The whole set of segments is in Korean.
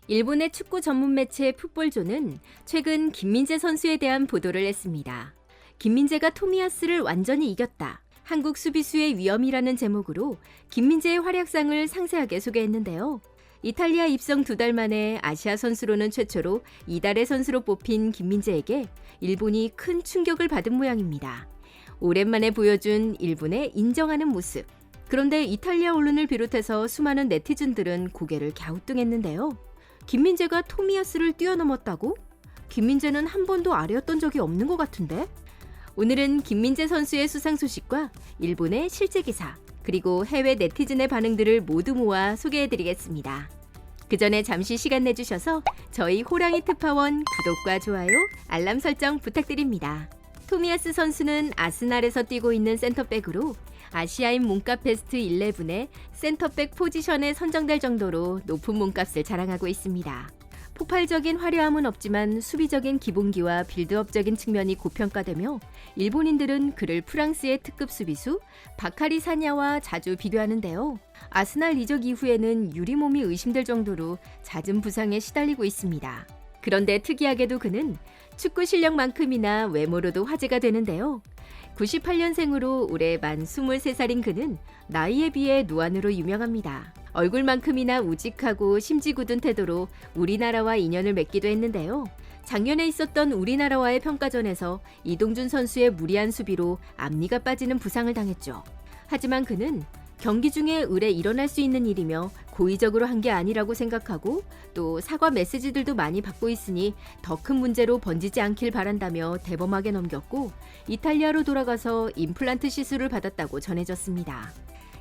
일본의 축구 전문 매체 풋볼조는 최근 김민재 선수에 대한 보도를 했습니다. 김민재가 토미야스를 완전히 이겼다. 한국 수비수의 위험이라는 제목으로 김민재의 활약상을 상세하게 소개했는데요. 이탈리아 입성 2달 만에 아시아 선수로는 최초로 이달의 선수로 뽑힌 김민재에게 일본이 큰 충격을 받은 모양입니다. 오랜만에 보여준 일본의 인정하는 모습. 그런데 이탈리아 언론을 비롯해서 수많은 네티즌들은 고개를 갸우뚱했는데요. 김민재가 토미야스를 뛰어넘었다고? 김민재는 한 번도 아래였던 적이 없는 것 같은데? 오늘은 김민재 선수의 수상 소식과 일본의 실제 기사, 그리고 해외 네티즌의 반응들을 모두 모아 소개해드리겠습니다. 그 전에 잠시 시간 내주셔서 저희 호랑이 특파원 구독과 좋아요, 알람 설정 부탁드립니다. 토미야스 선수는 아스날에서 뛰고 있는 센터백으로 아시아인 몸값 베스트 11에 센터백 포지션에 선정될 정도로 높은 몸값을 자랑하고 있습니다. 폭발적인 화려함은 없지만 수비적인 기본기와 빌드업적인 측면이 고평가되며 일본인들은 그를 프랑스의 특급 수비수 바카리 사냐와 자주 비교하는데요. 아스날 이적 이후에는 유리몸이 의심될 정도로 잦은 부상에 시달리고 있습니다. 그런데 특이하게도 그는 축구 실력만큼이나 외모로도 화제가 되는데요. 98년생으로 올해 만 23살인 그는 나이에 비해 노안으로 유명합니다. 얼굴만큼이나 우직하고 심지 굳은 태도로 우리나라와 인연을 맺기도 했는데요. 작년에 있었던 우리나라와의 평가전에서 이동준 선수의 무리한 수비로 앞니가 빠지는 부상을 당했죠. 하지만 그는 경기 중에 의뢰 일어날 수 있는 일이며 고의적으로 한 게 아니라고 생각하고 또 사과 메시지들도 많이 받고 있으니 더 큰 문제로 번지지 않길 바란다며 대범하게 넘겼고 이탈리아로 돌아가서 임플란트 시술을 받았다고 전해졌습니다.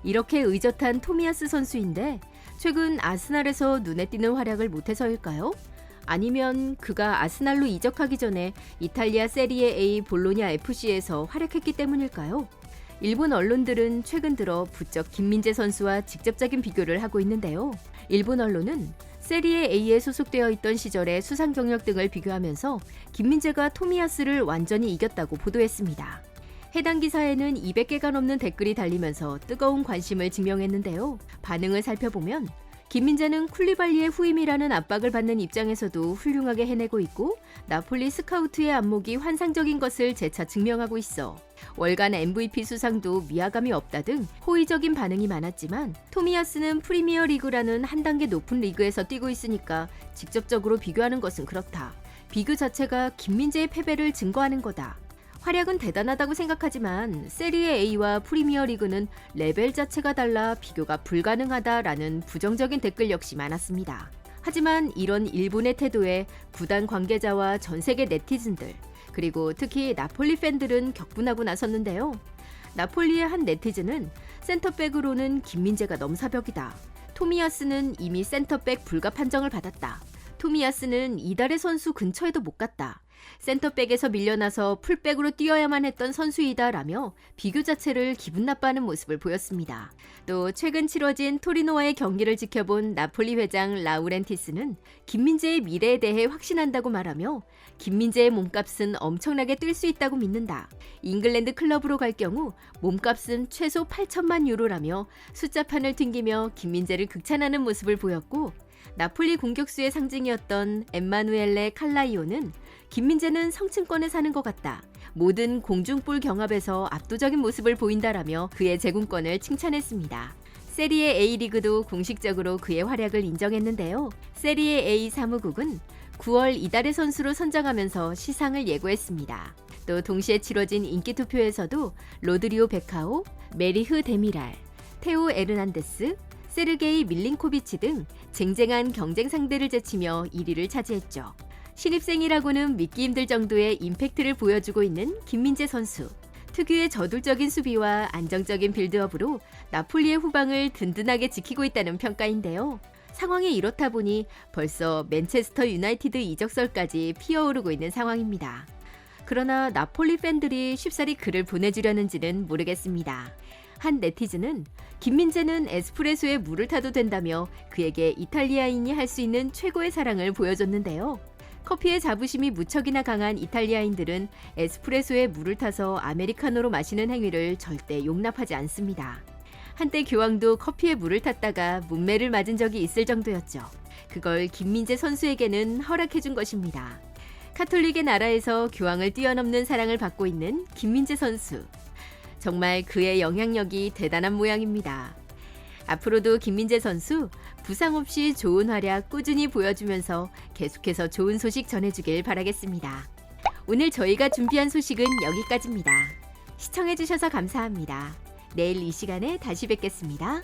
이렇게 의젓한 토미야스 선수인데 최근 아스날에서 눈에 띄는 활약을 못해서일까요? 아니면 그가 아스날로 이적하기 전에 이탈리아 세리에 A 볼로냐 FC에서 활약했기 때문일까요? 일본 언론들은 최근 들어 부쩍 김민재 선수와 직접적인 비교를 하고 있는데요. 일본 언론은 세리에 A에 소속되어 있던 시절의 수상 경력 등을 비교하면서 김민재가 토미야스를 완전히 이겼다고 보도했습니다. 해당 기사에는 200개가 넘는 댓글이 달리면서 뜨거운 관심을 증명했는데요. 반응을 살펴보면 김민재는 쿨리발리의 후임이라는 압박을 받는 입장에서도 훌륭하게 해내고 있고 나폴리 스카우트의 안목이 환상적인 것을 재차 증명하고 있어. 월간 MVP 수상도 위화감이 없다 등 호의적인 반응이 많았지만 토미야스는 프리미어 리그라는 한 단계 높은 리그에서 뛰고 있으니까 직접적으로 비교하는 것은 그렇다. 비교 자체가 김민재의 패배를 증거하는 거다. 활약은 대단하다고 생각하지만 세리에 A와 프리미어 리그는 레벨 자체가 달라 비교가 불가능하다라는 부정적인 댓글 역시 많았습니다. 하지만 이런 일본의 태도에 구단 관계자와 전 세계 네티즌들 그리고 특히 나폴리 팬들은 격분하고 나섰는데요. 나폴리의 한 네티즌은 센터백으로는 김민재가 넘사벽이다. 토미야스는 이미 센터백 불가 판정을 받았다. 토미야스는 이달의 선수 근처에도 못 갔다. 센터백에서 밀려나서 풀백으로 뛰어야만 했던 선수이다라며 비교 자체를 기분 나빠하는 모습을 보였습니다. 또 최근 치러진 토리노와의 경기를 지켜본 나폴리 회장 라우렌티스는 김민재의 미래에 대해 확신한다고 말하며 김민재의 몸값은 엄청나게 뛸 수 있다고 믿는다. 잉글랜드 클럽으로 갈 경우 몸값은 최소 8천만 유로라며 숫자판을 튕기며 김민재를 극찬하는 모습을 보였고 나폴리 공격수의 상징이었던 엠마누엘레 칼라이오는 김민재는 성층권에 사는 것 같다. 모든 공중볼 경합에서 압도적인 모습을 보인다라며 그의 제공권을 칭찬했습니다. 세리에 A리그도 공식적으로 그의 활약을 인정했는데요. 세리에 A 사무국은 9월 이달의 선수로 선정하면서 시상을 예고했습니다. 또 동시에 치러진 인기 투표에서도 로드리오 베카오, 메리흐 데미랄, 테오 에르난데스, 세르게이 밀린코비치 등 쟁쟁한 경쟁 상대를 제치며 1위를 차지했죠. 신입생이라고는 믿기 힘들 정도의 임팩트를 보여주고 있는 김민재 선수. 특유의 저돌적인 수비와 안정적인 빌드업으로 나폴리의 후방을 든든하게 지키고 있다는 평가인데요. 상황이 이렇다 보니 벌써 맨체스터 유나이티드 이적설까지 피어오르고 있는 상황입니다. 그러나 나폴리 팬들이 쉽사리 그를 보내주려는지는 모르겠습니다. 한 네티즌은 김민재는 에스프레소에 물을 타도 된다며 그에게 이탈리아인이 할 수 있는 최고의 사랑을 보여줬는데요. 커피의 자부심이 무척이나 강한 이탈리아인들은 에스프레소에 물을 타서 아메리카노로 마시는 행위를 절대 용납하지 않습니다. 한때 교황도 커피에 물을 탔다가 문매를 맞은 적이 있을 정도였죠. 그걸 김민재 선수에게는 허락해준 것입니다. 카톨릭의 나라에서 교황을 뛰어넘는 사랑을 받고 있는 김민재 선수. 정말 그의 영향력이 대단한 모양입니다. 앞으로도 김민재 선수 부상 없이 좋은 활약 꾸준히 보여주면서 계속해서 좋은 소식 전해주길 바라겠습니다. 오늘 저희가 준비한 소식은 여기까지입니다. 시청해주셔서 감사합니다. 내일 이 시간에 다시 뵙겠습니다.